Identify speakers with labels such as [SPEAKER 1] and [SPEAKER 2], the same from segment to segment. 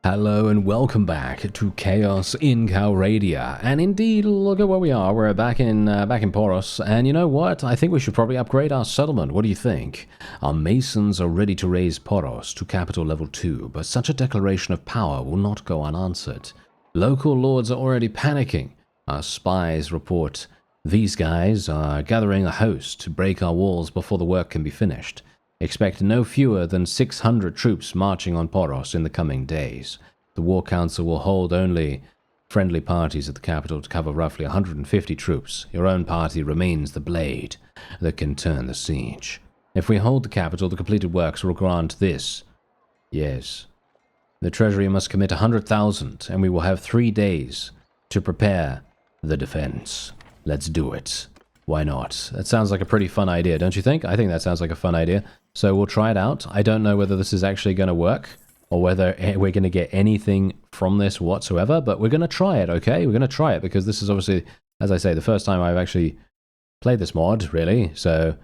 [SPEAKER 1] Hello and welcome back to Chaos in Calradia. And indeed, look at where we are. We're back in Poros. And you know what? I think we should probably upgrade our settlement. What do you think? Our masons are ready to raise Poros to capital level 2, but such a declaration of power will not go unanswered. Local lords are already panicking. Our spies report these guys are gathering a host to break our walls before the work can be finished. Expect no fewer than 600 troops marching on Poros in the coming days. The War Council will hold only friendly parties at the capital to cover roughly 150 troops. Your own party remains the blade that can turn the siege. If we hold the capital, the completed works will grant this. Yes. The Treasury must commit 100,000, and we will have 3 days to prepare the defense. Let's do it. Why not? That sounds like a pretty fun idea, don't you think? I think that sounds like a fun idea. So we'll try it out. I don't know whether this is actually going to work or whether we're going to get anything from this whatsoever, but we're going to try it, okay? We're going to try it because this is obviously, as I say, the first time I've actually played this mod, really. So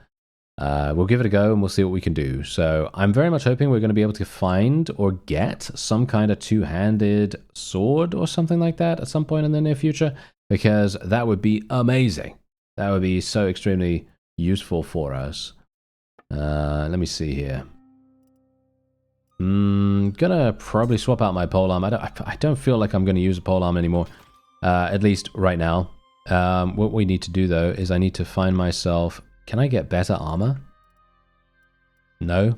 [SPEAKER 1] we'll give it a go and we'll see what we can do. So I'm very much hoping we're going to be able to find or get some kind of two-handed sword or something like that at some point in the near future, because that would be amazing. That would be so extremely useful for us. Let me see here. Gonna probably swap out my polearm. I don't feel like I'm gonna use a polearm anymore. At least right now. What we need to do though is I need to find myself. Can I get better armor? No.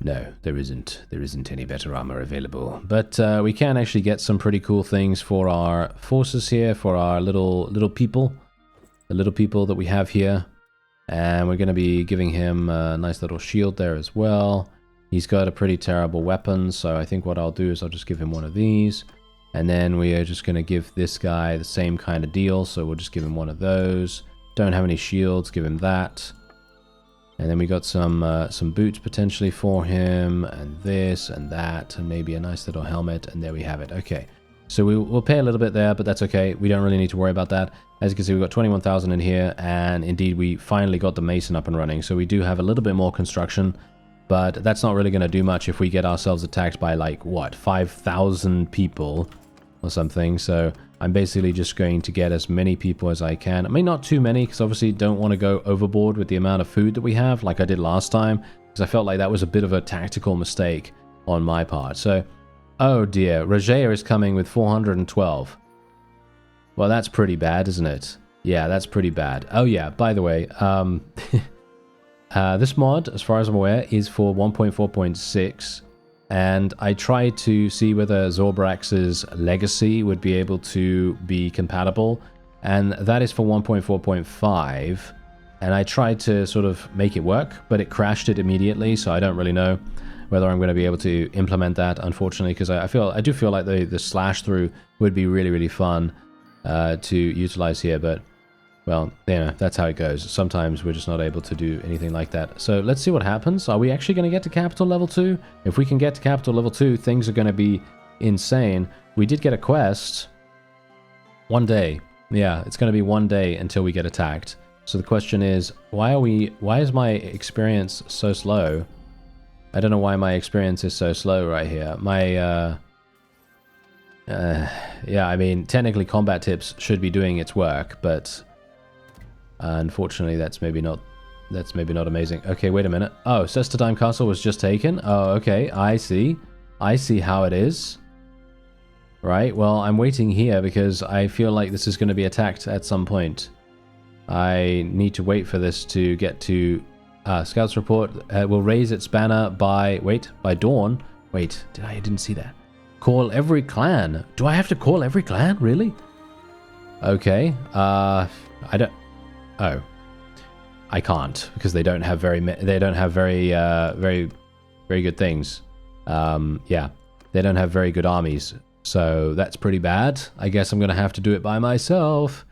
[SPEAKER 1] No, there isn't. There isn't any better armor available. But we can actually get some pretty cool things for our forces here, for our little people. The little people that we have here. And we're going to be giving him a nice little shield there as well. He's got a pretty terrible weapon, so I think what I'll do is I'll just give him one of these. And then we are just going to give this guy the same kind of deal, so we'll just give him one of those. Don't have any shields, give him that. And then we got some boots potentially for him, and this and that, and maybe a nice little helmet, and there we have it. Okay. So we'll pay a little bit there, but that's okay. We don't really need to worry about that. As you can see, we've got 21,000 in here, and indeed we finally got the mason up and running. So we do have a little bit more construction, but that's not really going to do much if we get ourselves attacked by, like, what, 5,000 people or something. So I'm basically just going to get as many people as I can. I mean, not too many, because obviously don't want to go overboard with the amount of food that we have, like I did last time, because I felt like that was a bit of a tactical mistake on my part. So... oh dear, Rajaya is coming with 412. Well, that's pretty bad, isn't it? Yeah, that's pretty bad. Oh yeah, by the way, this mod, as far as I'm aware, is for 1.4.6, and I tried to see whether Zorbrax's Legacy would be able to be compatible, and that is for 1.4.5, and I tried to sort of make it work, but it crashed it immediately, so I don't really know whether I'm going to be able to implement that, unfortunately, because I do feel like the slash through would be really, really fun to utilize here, but, well, you know, that's how it goes. Sometimes we're just not able to do anything like that. So let's see what happens. Are we actually going to get to capital level 2? If we can get to capital level 2, things are going to be insane. We did get a quest. 1 day. Yeah, it's going to be 1 day until we get attacked. So the question is, why is my experience so slow? I don't know why my experience is so slow right here. My, yeah, I mean, technically combat tips should be doing its work, but unfortunately that's maybe not amazing. Okay, wait a minute. Oh, Sestadime Castle was just taken? Oh, okay, I see. I see how it is. Right, well, I'm waiting here because I feel like this is going to be attacked at some point. I need to wait for this to get to... Scouts report will raise its banner by dawn. Wait, I didn't see that. Call every clan. Do I have to call every clan? Really? Okay. I don't. Oh, I can't because they don't have very good things. Yeah, they don't have very good armies. So that's pretty bad. I guess I'm gonna have to do it by myself.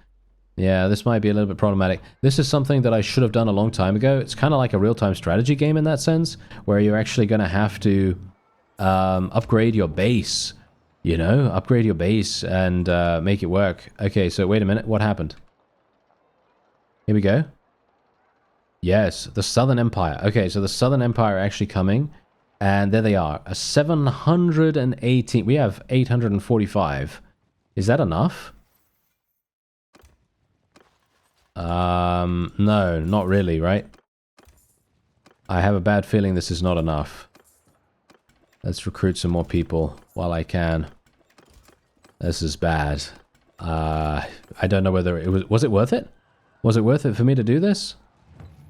[SPEAKER 1] Yeah, this might be a little bit problematic. This is something that I should have done a long time ago. It's kind of like a real-time strategy game in that sense, where you're actually going to have to upgrade your base, you know? Upgrade your base and make it work. Okay, so wait a minute. What happened? Here we go. Yes, the Southern Empire. Okay, so the Southern Empire are actually coming. And there they are. A 718. We have 845. Is that enough? No, not really, right? I have a bad feeling this is not enough. Let's recruit some more people while I can. This is bad. I don't know whether it was it worth it? Was it worth it for me to do this?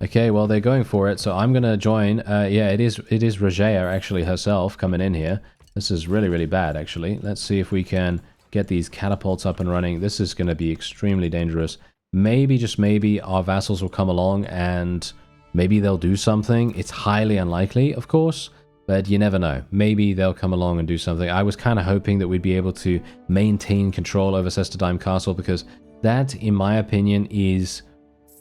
[SPEAKER 1] Okay, well, they're going for it, so I'm gonna join. Yeah, it is Rajaya actually herself coming in here. This is really, really bad, actually. Let's see if we can get these catapults up and running. This is gonna be extremely dangerous. Maybe, just maybe, our vassals will come along and maybe they'll do something. It's highly unlikely, of course, but you never know. Maybe they'll come along and do something. I was kind of hoping that we'd be able to maintain control over Sestadheim Castle, because that, in my opinion, is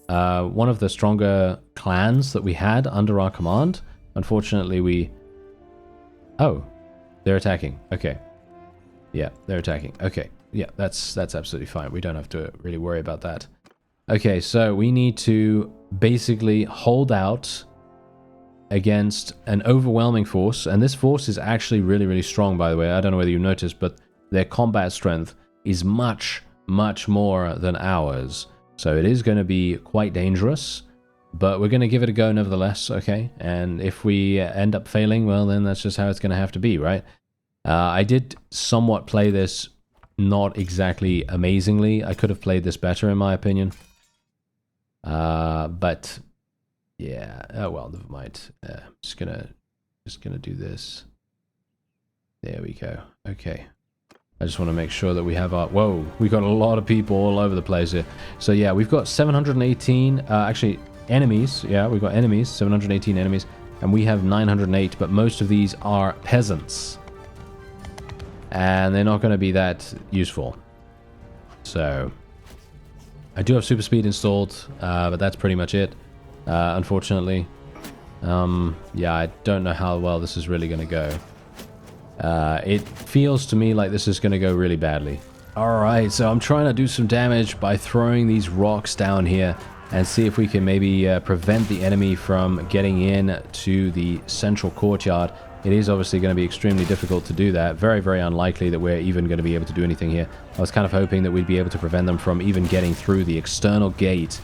[SPEAKER 1] one of the stronger clans that we had under our command. Unfortunately, we... Oh, they're attacking. Okay. Yeah, they're attacking. Okay. Yeah, that's absolutely fine. We don't have to really worry about that. Okay, so we need to basically hold out against an overwhelming force, and this force is actually really, really strong, by the way. I don't know whether you noticed, but their combat strength is much, much more than ours. So it is going to be quite dangerous, but we're going to give it a go nevertheless, okay? And if we end up failing, well, then that's just how it's going to have to be, right? I did somewhat play this not exactly amazingly. I could have played this better, in my opinion. But yeah, oh well, never mind. Just gonna do this. There we go. Okay. I just want to make sure that we have our... Whoa, we got a lot of people all over the place here. So yeah, we've got 718, actually, enemies. Yeah, we've got enemies, 718 enemies, and we have 908, but most of these are peasants. And they're not going to be that useful. So, I do have super speed installed, but that's pretty much it, unfortunately. Yeah, I don't know how well this is really going to go. It feels to me like this is going to go really badly. Alright, so I'm trying to do some damage by throwing these rocks down here and see if we can maybe prevent the enemy from getting in to the central courtyard. It is obviously going to be extremely difficult to do that. Very, very unlikely that we're even going to be able to do anything here. I was kind of hoping that we'd be able to prevent them from even getting through the external gate.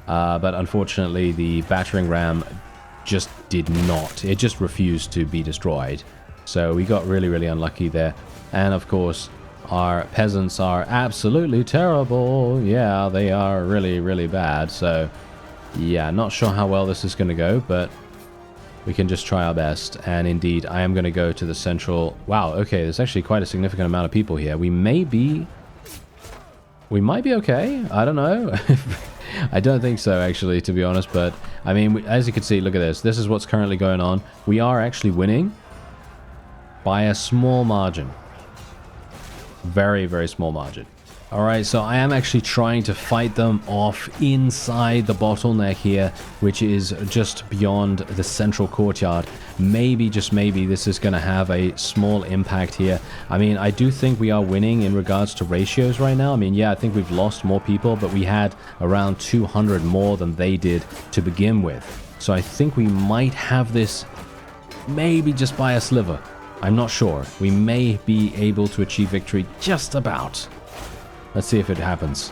[SPEAKER 1] But unfortunately, the battering ram just did not. It just refused to be destroyed. So we got really, really unlucky there. And of course, our peasants are absolutely terrible. Yeah, they are really, really bad. So yeah, not sure how well this is going to go, but we can just try our best. And indeed, I am going to go to the central... Wow, okay, there's actually quite a significant amount of people here. We might be okay. I don't know. I don't think so, actually, to be honest. But, I mean, as you can see, look at this. This is what's currently going on. We are actually winning by a small margin. Very, very small margin. Alright, so I am actually trying to fight them off inside the bottleneck here, which is just beyond the central courtyard. Maybe, just maybe, this is going to have a small impact here. I mean, I do think we are winning in regards to ratios right now. I mean, yeah, I think we've lost more people, but we had around 200 more than they did to begin with. So I think we might have this maybe just by a sliver. I'm not sure. We may be able to achieve victory just about. Let's see if it happens.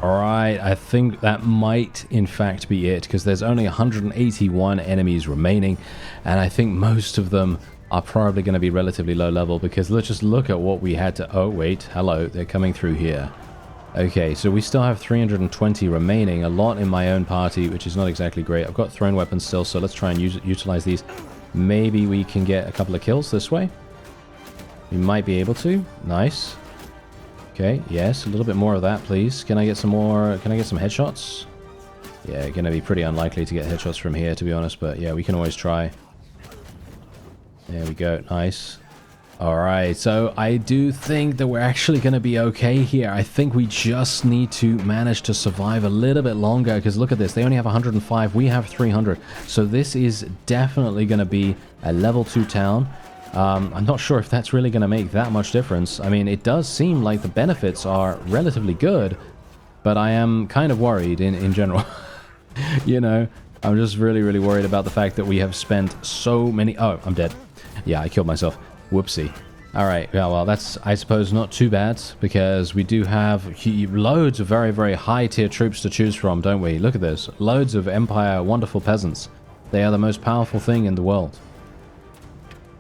[SPEAKER 1] Alright, I think that might in fact be it, because there's only 181 enemies remaining, and I think most of them are probably going to be relatively low level, because let's just look at what we had to... Oh, wait, hello, they're coming through here. Okay, so we still have 320 remaining, a lot in my own party, which is not exactly great. I've got thrown weapons still, so let's try and utilize these. Maybe we can get a couple of kills this way. We might be able to. Nice. Okay, yes, a little bit more of that, please. Can I get some more... Can I get some headshots? Yeah, gonna be pretty unlikely to get headshots from here, to be honest, but yeah, we can always try. There we go, nice. Alright, so I do think that we're actually going to be okay here. I think we just need to manage to survive a little bit longer, because look at this, they only have 105, we have 300. So this is definitely going to be a level 2 town. I'm not sure if that's really going to make that much difference. I mean, it does seem like the benefits are relatively good, but I am kind of worried in general. You know, I'm just really, really worried about the fact that we have spent so many... Oh, I'm dead. Yeah, I killed myself. Whoopsie. Alright, yeah, well, that's, I suppose, not too bad, because we do have loads of very, very high-tier troops to choose from, don't we? Look at this. Loads of Empire wonderful peasants. They are the most powerful thing in the world.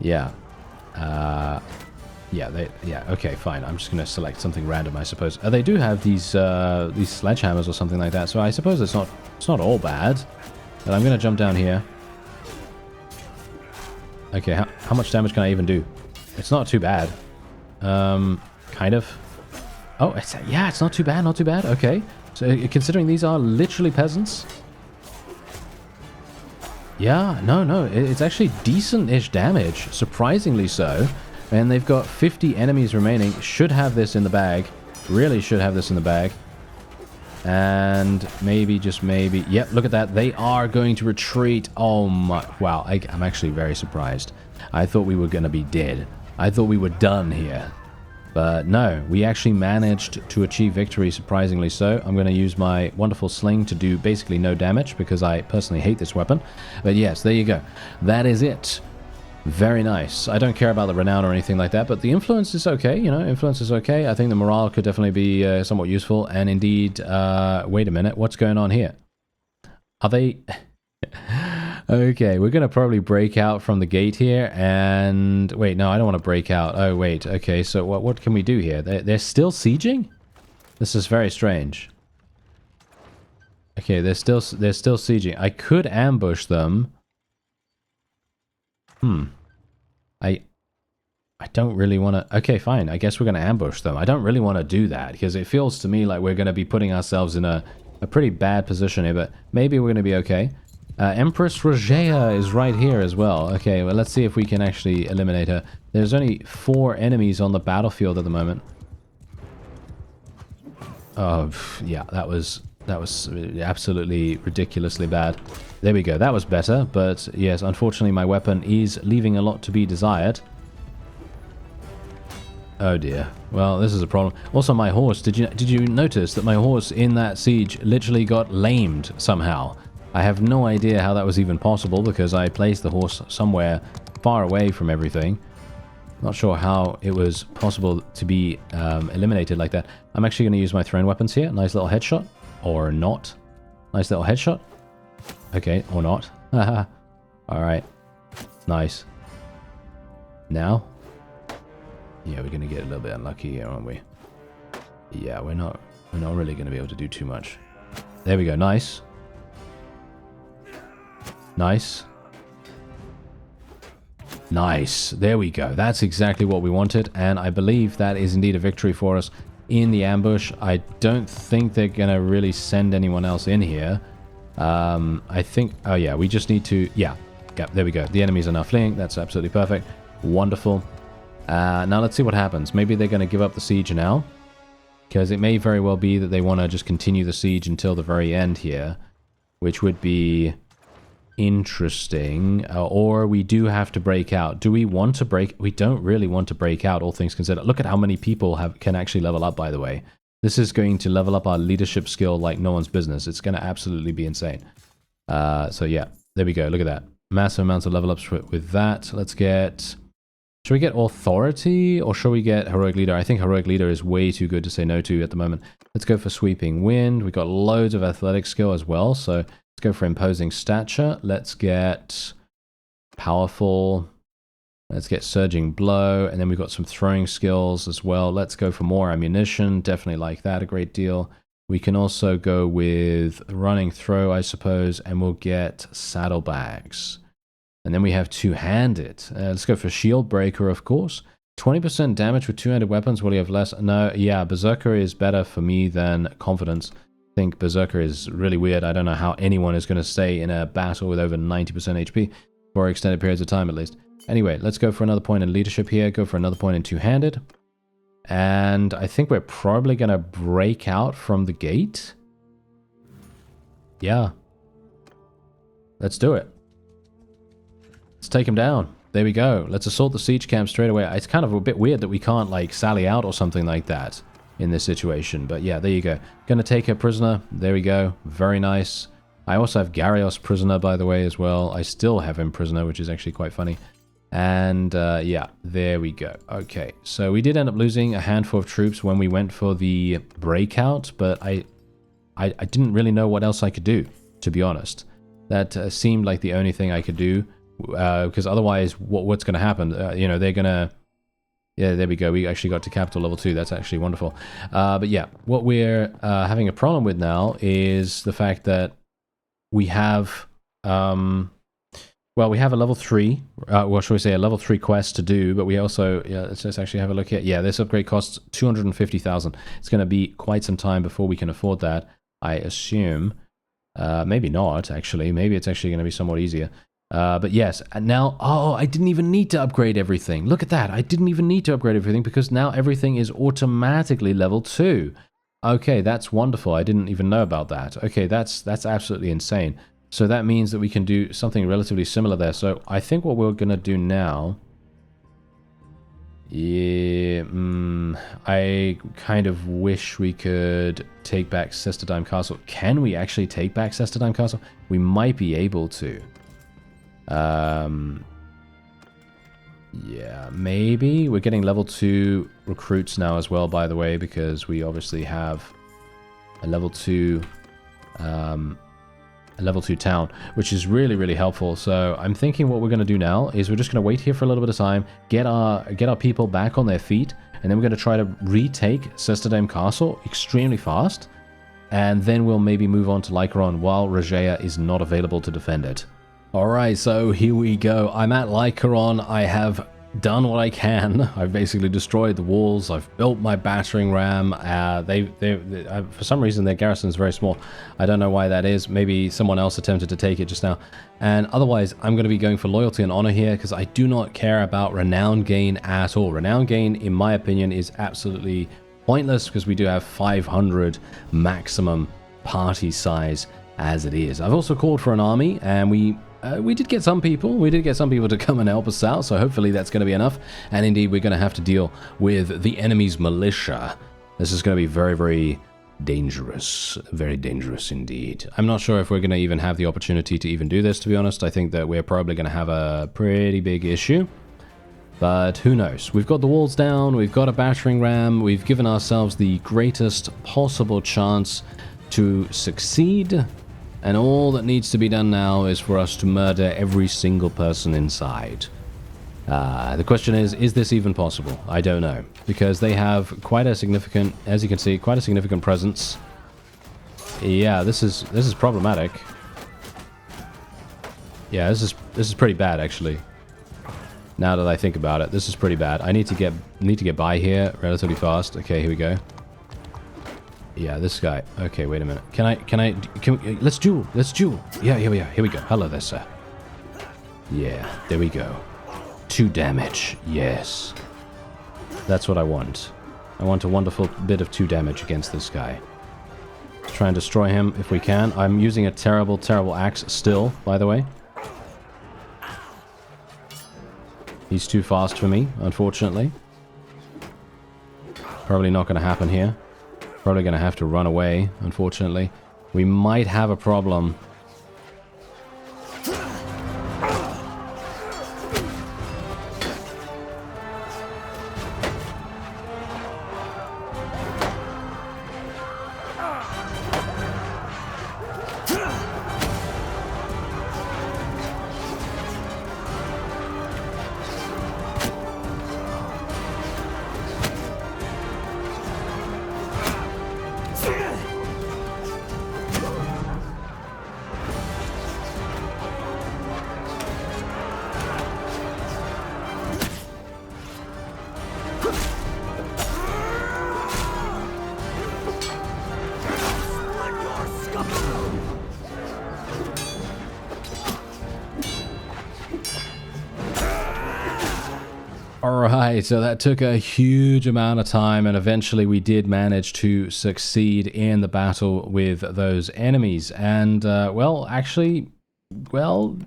[SPEAKER 1] Yeah. Yeah, okay, fine. I'm just going to select something random, I suppose. They do have these sledgehammers or something like that, so I suppose it's not all bad. But I'm going to jump down here. Okay, how much damage can I even do? It's not too bad. Kind of. Oh, yeah, it's not too bad, not too bad. Okay. So, considering these are literally peasants. Yeah, no, it's actually decent-ish damage. Surprisingly so. And they've got 50 enemies remaining. Should have this in the bag. Really should have this in the bag. And maybe, just maybe... Yep, look at that. They are going to retreat. Oh my... Wow, I'm actually very surprised. I thought we were going to be dead. I thought we were done here. But no, we actually managed to achieve victory, surprisingly so. I'm going to use my wonderful sling to do basically no damage, because I personally hate this weapon. But yes, there you go. That is it. Very nice. I don't care about the renown or anything like that, but the influence is okay, you know, influence is okay. I think the morale could definitely be somewhat useful, and indeed, wait a minute, what's going on here? Are they... Okay, we're going to probably break out from the gate here, and... Wait, no, I don't want to break out. Oh, wait, okay, so what can we do here? They're still sieging? This is very strange. Okay, they're still sieging. I could ambush them. I don't really want to... Okay, fine. I guess we're going to ambush them. I don't really want to do that, because it feels to me like we're going to be putting ourselves in a pretty bad position here, but maybe we're going to be okay. Empress Rogea is right here as well. Okay, well, let's see if we can actually eliminate her. There's only 4 enemies on the battlefield at the moment. Oh, yeah, that was absolutely ridiculously bad. There we go. That was better, but yes, unfortunately my weapon is leaving a lot to be desired. Oh dear. Well, this is a problem. Also, my horse, did you notice that my horse in that siege literally got lamed somehow? I have no idea how that was even possible, because I placed the horse somewhere far away from everything. Not sure how it was possible to be eliminated like that. I'm actually going to use my thrown weapons here. Nice little headshot. Or not. Nice little headshot. Okay, or not. Haha. Alright. Nice. Now? Yeah, we're going to get a little bit unlucky here, aren't we? Yeah, we're not really going to be able to do too much. There we go. Nice. Nice. Nice. There we go. That's exactly what we wanted, and I believe that is indeed a victory for us in the ambush. I don't think they're going to really send anyone else in here. I think... Oh, yeah, we just need to... Yeah, there we go. The enemies are now fleeing. That's absolutely perfect. Wonderful. Now let's see what happens. Maybe they're going to give up the siege now, because it may very well be that they want to just continue the siege until the very end here, which would be interesting. Or we do have to break out. Do we want to break? We don't really want to break out, all things considered. Look at how many people can actually level up, by the way. This is going to level up our leadership skill like no one's business. It's going to absolutely be insane. So yeah, there we go. Look at that. Massive amounts of level ups with that. Let's get Should we get authority or should we get heroic leader? I think heroic leader is way too good to say no to at the moment. Let's go for sweeping wind. We've got loads of athletic skill as well. So let's go for imposing stature. Let's get powerful. Let's get surging blow. And then we've got some throwing skills as well. Let's go for more ammunition. Definitely like that a great deal. We can also go with running throw, I suppose, and we'll get saddlebags. And then we have two-handed. Let's go for shield breaker, of course. 20% damage with two-handed weapons. Will you have less? No, yeah, berserker is better for me than confidence. I think berserker is really weird. I don't know how anyone is going to stay in a battle with over 90% HP for extended periods of time, at least. Anyway, let's go for another point in leadership here. Go for another point in two-handed. And I think we're probably going to break out from the gate. Yeah. Let's do it. Let's take him down. There we go. Let's assault the siege camp straight away. It's kind of a bit weird that we can't, like, sally out or something like that in this situation. But yeah, there you go. Gonna take a prisoner. There we go. Very nice. I also have Garios prisoner, by the way, as well. I still have him prisoner, which is actually quite funny. And yeah, there we go. Okay, so we did end up losing a handful of troops when we went for the breakout, but I didn't really know what else I could do, to be honest. That seemed like the only thing I could do. Because otherwise, what's going to happen? You know, they're going to... Yeah, there we go. We actually got to capital level 2. That's actually wonderful. But yeah, what we're having a problem with now is the fact that we have... well, we have a level 3. What should we say? A level 3 quest to do, but we also... Yeah, let's just actually have a look here. Yeah, this upgrade costs 250,000. It's going to be quite some time before we can afford that, I assume. Maybe not, actually. Maybe it's actually going to be somewhat easier. But yes, and now, oh, I didn't even need to upgrade everything. Look at that. I didn't even need to upgrade everything because now everything is automatically level 2. Okay, that's wonderful. I didn't even know about that. Okay, that's absolutely insane. So that means that we can do something relatively similar there. So I think what we're going to do now... Yeah, I kind of wish we could take back Sesterdheim Castle. Can we actually take back Sesterdheim Castle? We might be able to. Yeah, maybe. We're getting level 2 recruits now as well, by the way, because we obviously have a level 2 town, which is really, really helpful. So I'm thinking what we're going to do now is we're just going to wait here for a little bit of time, get our people back on their feet, and then we're going to try to retake Sesterdheim Castle extremely fast, and then we'll maybe move on to Lycaron while Regea is not available to defend it. Alright, so here we go. I'm at Lycaron. I have done what I can. I've basically destroyed the walls. I've built my battering ram. For some reason, their garrison is very small. I don't know why that is. Maybe someone else attempted to take it just now. And otherwise, I'm going to be going for loyalty and honor here because I do not care about renown gain at all. Renown gain, in my opinion, is absolutely pointless because we do have 500 maximum party size as it is. I've also called for an army, and we did get some people. We did get some people to come and help us out, so hopefully that's going to be enough. And indeed, we're going to have to deal with the enemy's militia. This is going to be very, very dangerous. Very dangerous indeed. I'm not sure if we're going to even have the opportunity to even do this, to be honest. I think that we're probably going to have a pretty big issue. But who knows? We've got the walls down. We've got a battering ram. We've given ourselves the greatest possible chance to succeed. And all that needs to be done now is for us to murder every single person inside. The question is this even possible? I don't know. Because they have quite a significant, as you can see, quite a significant presence. Yeah, this is problematic. Yeah, this is pretty bad, actually. Now that I think about it, this is pretty bad. I need to get by here relatively fast. Okay, here we go. Yeah, this guy. Okay, wait a minute. Let's duel. Yeah, here we are. Here we go. Hello there, sir. Yeah, there we go. 2 damage. Yes. That's what I want. I want a wonderful bit of 2 damage against this guy. Let's try and destroy him if we can. I'm using a terrible, terrible axe still, by the way. He's too fast for me, unfortunately. Probably not going to happen here. Probably going to have to run away, unfortunately. We might have a problem. Alright, so that took a huge amount of time, and eventually we did manage to succeed in the battle with those enemies. And, well,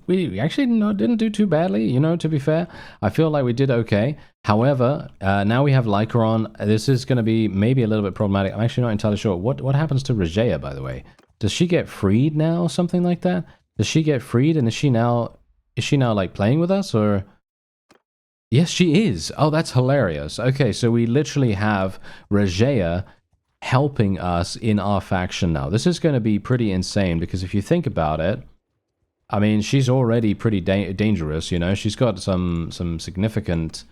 [SPEAKER 1] we actually didn't do too badly, you know, to be fair. I feel like we did okay. However, now we have Lycaron. This is going to be maybe a little bit problematic. I'm actually not entirely sure. What happens to Regea, by the way? Does she get freed now, something like that? Does she get freed, and is she now like playing with us, or... Yes, she is. Oh, that's hilarious. Okay, so we literally have Regea helping us in our faction now. This is going to be pretty insane, because if you think about it, I mean, she's already pretty dangerous, you know? She's got some significant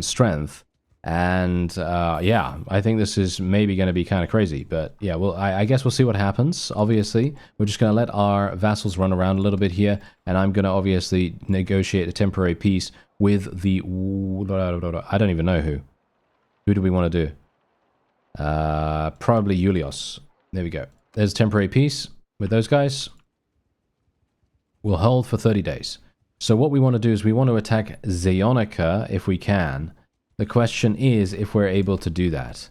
[SPEAKER 1] strength. And, yeah, I think this is maybe going to be kind of crazy. But, yeah, well, I guess we'll see what happens, obviously. We're just going to let our vassals run around a little bit here. And I'm going to obviously negotiate a temporary peace with the... I don't even know who. Who do we want to do? Probably Julios. There we go. There's temporary peace with those guys. We'll hold for 30 days. So what we want to do is we want to attack Zeonica if we can. The question is if we're able to do that.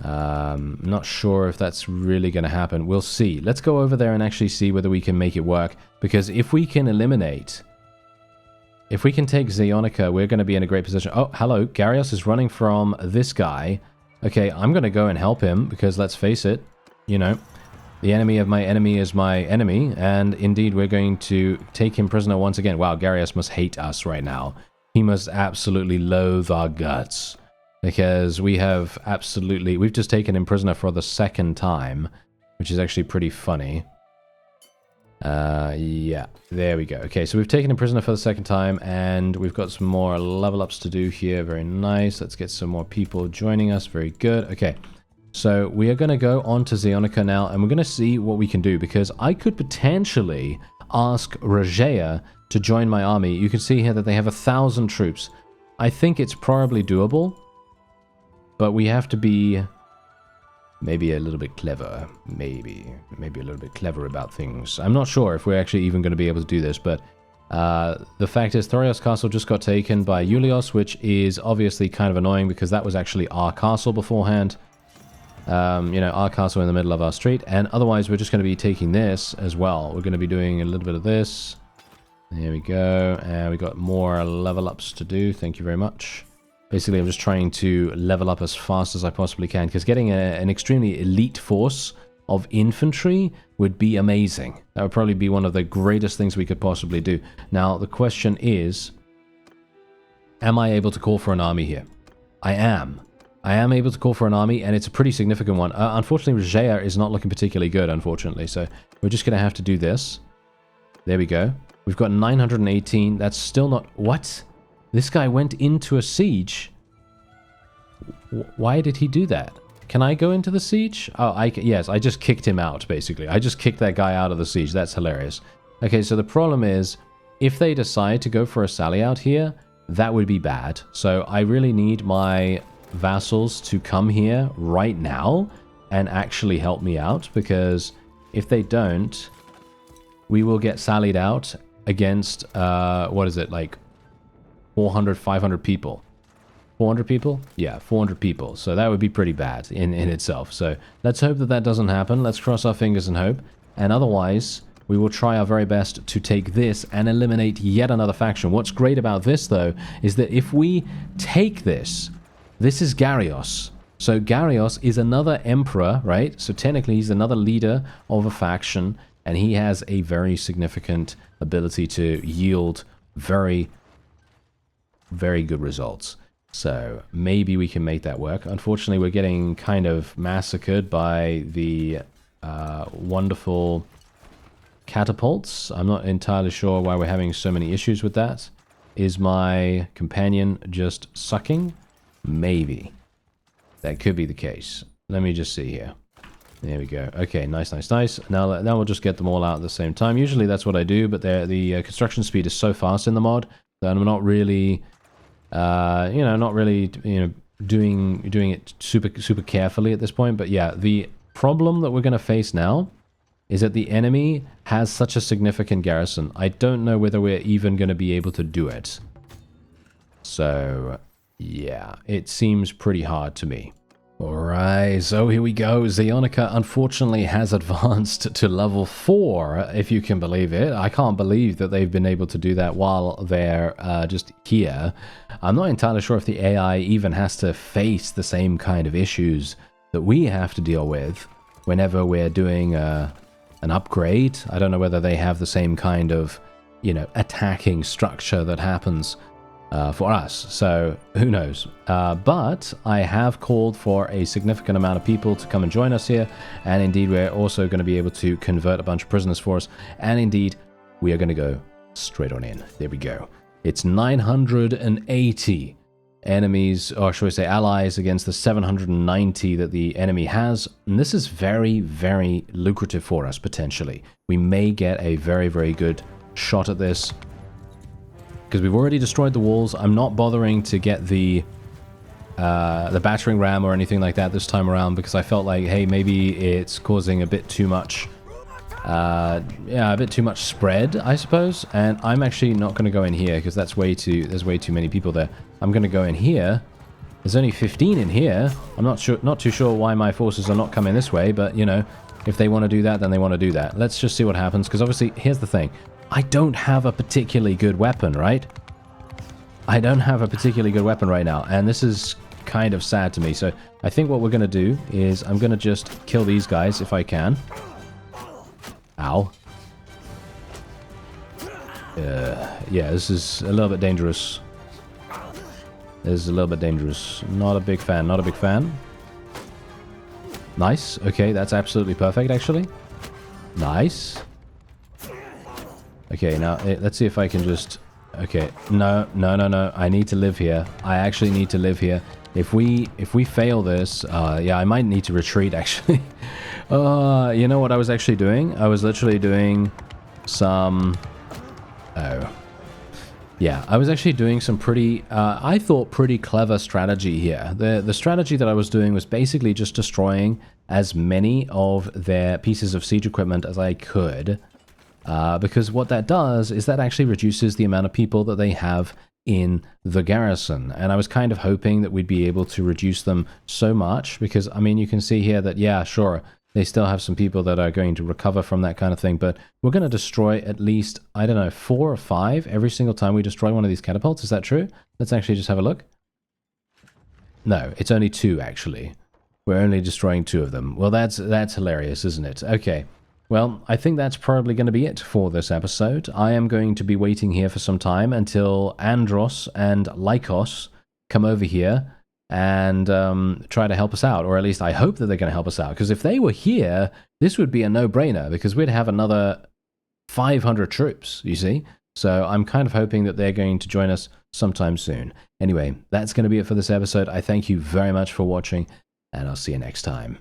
[SPEAKER 1] Not sure if that's really going to happen. We'll see. Let's go over there and actually see whether we can make it work. Because if we can eliminate... If we can take Zeonica, we're going to be in a great position. Oh, hello. Garios is running from this guy. Okay, I'm going to go and help him because let's face it, you know, the enemy of my enemy is my enemy. And indeed, we're going to take him prisoner once again. Wow, Garios must hate us right now. He must absolutely loathe our guts because we've just taken him prisoner for the second time, which is actually pretty funny. Yeah, there we go. Okay, so we've taken him prisoner for the second time, and we've got some more level ups to do here. Very nice. Let's get some more people joining us. Very good. Okay, so we are going to go on to Zeonica now, and we're going to see what we can do, because I could potentially ask Regea to join my army. You can see here that they have 1,000 troops. I think it's probably doable, but we have to be... maybe a little bit clever, maybe a little bit clever about things. I'm not sure if we're actually even going to be able to do this, but the fact is Thorios Castle just got taken by Julios, which is obviously kind of annoying because that was actually our castle beforehand. You know, our castle in the middle of our street, and otherwise we're just going to be taking this as well. We're going to be doing a little bit of this. There we go, and we got more level ups to do. Thank you very much. Basically, I'm just trying to level up as fast as I possibly can, because getting an extremely elite force of infantry would be amazing. That would probably be one of the greatest things we could possibly do. Now, the question is, am I able to call for an army here? I am. I am able to call for an army, and it's a pretty significant one. Unfortunately, Regea is not looking particularly good, unfortunately, so we're just going to have to do this. There we go. We've got 918. That's still not... What? This guy went into a siege. Why did he do that? Can I go into the siege? Oh, yes, I just kicked him out, basically. I just kicked that guy out of the siege. That's hilarious. Okay, so the problem is, if they decide to go for a sally out here, that would be bad. So I really need my vassals to come here right now and actually help me out, because if they don't, we will get sallied out against, what is it, like 400, 500 people. 400 people? Yeah, 400 people. So that would be pretty bad in itself. So let's hope that that doesn't happen. Let's cross our fingers and hope. And otherwise, we will try our very best to take this and eliminate yet another faction. What's great about this, though, is that if we take this, this is Garios. So Garios is another emperor, right? So technically, he's another leader of a faction, and he has a very significant ability to yield very good results. So maybe we can make that work. Unfortunately, we're getting kind of massacred by the wonderful catapults. I'm not entirely sure why we're having so many issues with that. Is my companion just sucking? Maybe. That could be the case. Let me just see here. There we go. Okay, nice, nice, nice. Now we'll just get them all out at the same time. Usually that's what I do, but the construction speed is so fast in the mod that I'm not really You know, not really, you know, doing it super carefully at this point. But yeah, the problem that we're going to face now is that the enemy has such a significant garrison. I don't know whether we're even going to be able to do it. So, yeah, it seems pretty hard to me. Alright, so here we go. Zeonica unfortunately has advanced to level 4, if you can believe it. I can't believe that they've been able to do that while they're just here. I'm not entirely sure if the AI even has to face the same kind of issues that we have to deal with whenever we're doing an upgrade. I don't know whether they have the same kind of, you know, attacking structure that happens for us, so who knows. But I have called for a significant amount of people to come and join us here, and indeed we're also going to be able to convert a bunch of prisoners for us, and indeed we are going to go straight on in. There we go. It's 980 enemies, or should I say allies, against the 790 that the enemy has, and this is very, very lucrative for us potentially. We may get a very, very good shot at this, because we've already destroyed the walls. I'm not bothering to get the battering ram or anything like that this time around, because I felt like, hey, maybe it's causing a bit too much, yeah, a bit too much spread, I suppose. And I'm actually not going to go in here because there's way too many people there. I'm going to go in here. There's only 15 in here. I'm not too sure why my forces are not coming this way, but you know, if they want to do that, then they want to do that. Let's just see what happens, because obviously, here's the thing. I don't have a particularly good weapon, right? I don't have a particularly good weapon right now, and this is kind of sad to me. So I think what we're going to do is I'm going to just kill these guys if I can. Ow. Yeah, this is a little bit dangerous. This is a little bit dangerous. Not a big fan, not a big fan. Nice. Okay, that's absolutely perfect, actually. Nice. Okay, now let's see if I can just... Okay, no. I need to live here. I actually need to live here. If we fail this, yeah, I might need to retreat, actually. You know what I was actually doing? I was literally doing some... Oh. Yeah, I was actually doing some pretty, I thought, pretty clever strategy here. The strategy that I was doing was basically just destroying as many of their pieces of siege equipment as I could. Because what that does is that actually reduces the amount of people that they have in the garrison. And I was kind of hoping that we'd be able to reduce them so much, because, I mean, you can see here that, yeah, sure, they still have some people that are going to recover from that kind of thing, but we're going to destroy at least, I don't know, 4 or 5 every single time we destroy one of these catapults. Is that true? Let's actually just have a look. No, it's only 2, actually. We're only destroying 2 of them. Well, that's hilarious, isn't it? Okay. Well, I think that's probably going to be it for this episode. I am going to be waiting here for some time until Andros and Lycos come over here and try to help us out, or at least I hope that they're going to help us out, because if they were here, this would be a no-brainer, because we'd have another 500 troops, you see? So I'm kind of hoping that they're going to join us sometime soon. Anyway, that's going to be it for this episode. I thank you very much for watching, and I'll see you next time.